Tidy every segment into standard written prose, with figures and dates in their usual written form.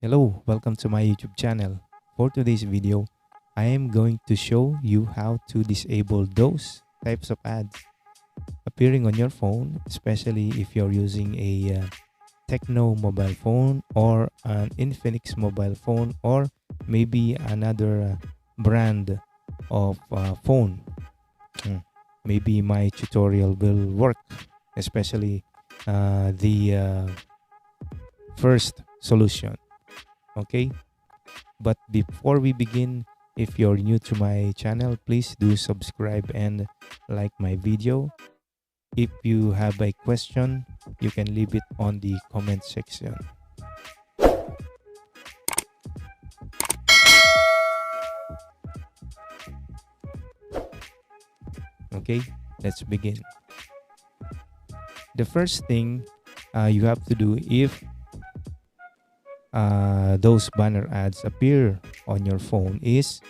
Hello, welcome to my YouTube channel. For today's video, I am going to show you how to disable those types of ads appearing on your phone, especially if you're using a Tecno mobile phone or an Infinix mobile phone or maybe another brand of phone. Hmm. Maybe my tutorial will work, especially the first solution. Okay, but before we begin, if you're new to my channel, please do subscribe and like my video. If you have a question, you can leave it on the comment section. Okay, let's begin. The first thing you have to do, if those banner ads appear on your phone, is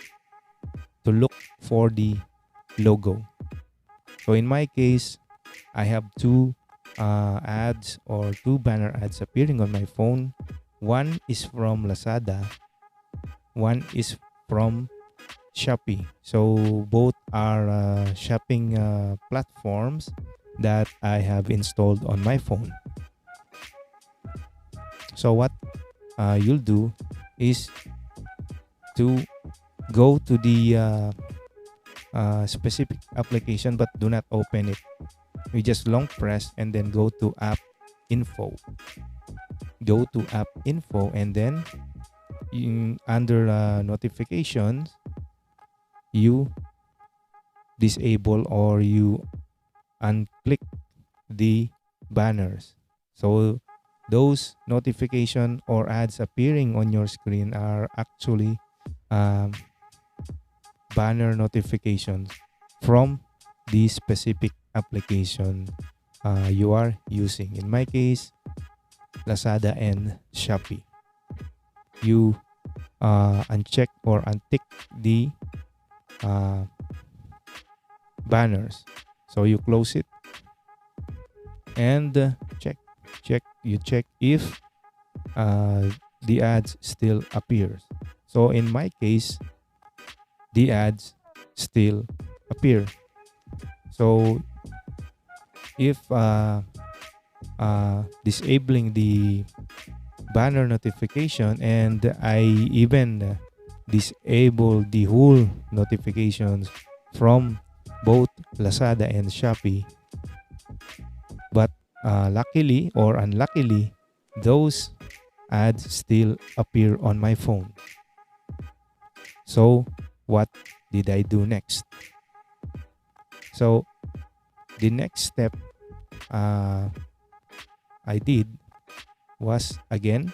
to look for the logo. So in my case, I have two ads or two banner ads appearing on my phone. One is from Lazada, one is from Shopee. So both are shopping platforms that I have installed on my phone. So what you'll do is to go to the specific application, but do not open it. We just long press and then go to app info. Go to app info and then under notifications, you disable or you unclick the banners. So those notification or ads appearing on your screen are actually banner notifications from the specific application you are using. In my case, Lazada and Shopee. You uncheck or untick the banners. So you close it and you check if the ads still appears. So in my case, the ads still appear. So if disabling the banner notification, and I even disable the whole notifications from both Lazada and Shopee, but luckily or unluckily, those ads still appear on my phone. So what did I do next? So the next step I did was again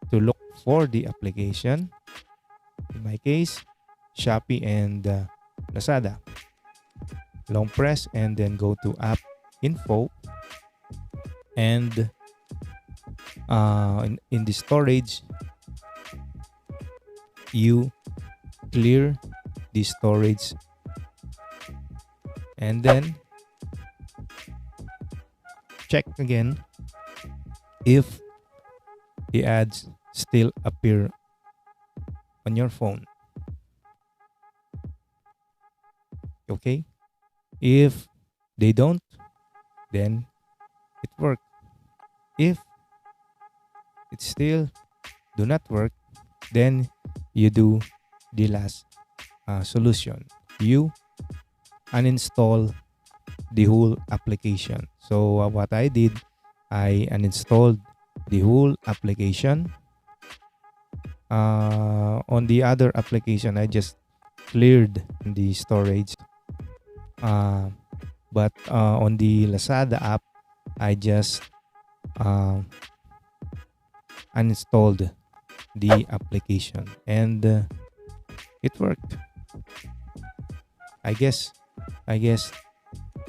to look for the application. In my case, Shopee and Lazada. Long press and then go to app info, and in the storage, you clear the storage and then check again if the ads still appear on your phone. Okay, if they don't, then it worked. If it still do not work, then you do the last solution. You uninstall the whole application. So what I did, I uninstalled the whole application. On the other application, I just cleared the storage. But on the Lazada app, I just uninstalled the application, and it worked. I guess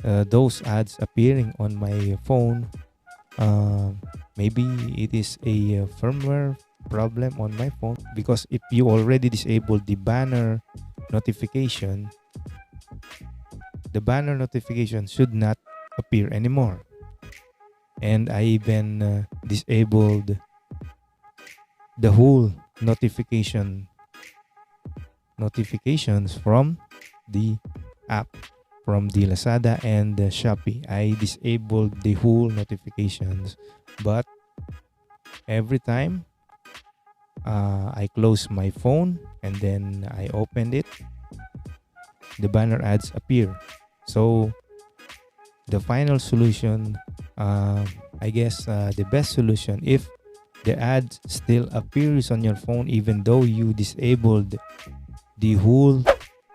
those ads appearing on my phone, maybe it is a firmware problem on my phone, because if you already disabled the banner notification, the banner notification should not appear anymore. And I even disabled the whole notifications from the app, from the Lazada and the Shopee. I disabled the whole notifications, but every time I close my phone and then I opened it, the banner ads appear. So the final solution, I guess the best solution, if the ads still appears on your phone even though you disabled the whole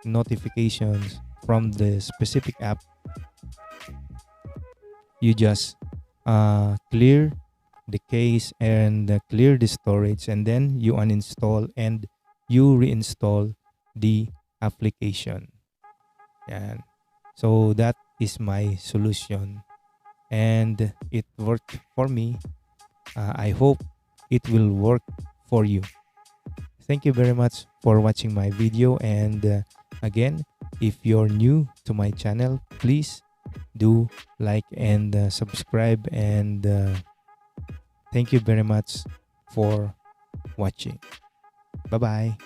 notifications from the specific app, you just clear the case and clear the storage, and then you uninstall and you reinstall the application. And so that is my solution, and it worked for me. I hope it will work for you. Thank you very much for watching my video, and again, if you're new to my channel, please do like and subscribe, and thank you very much for watching. Bye bye.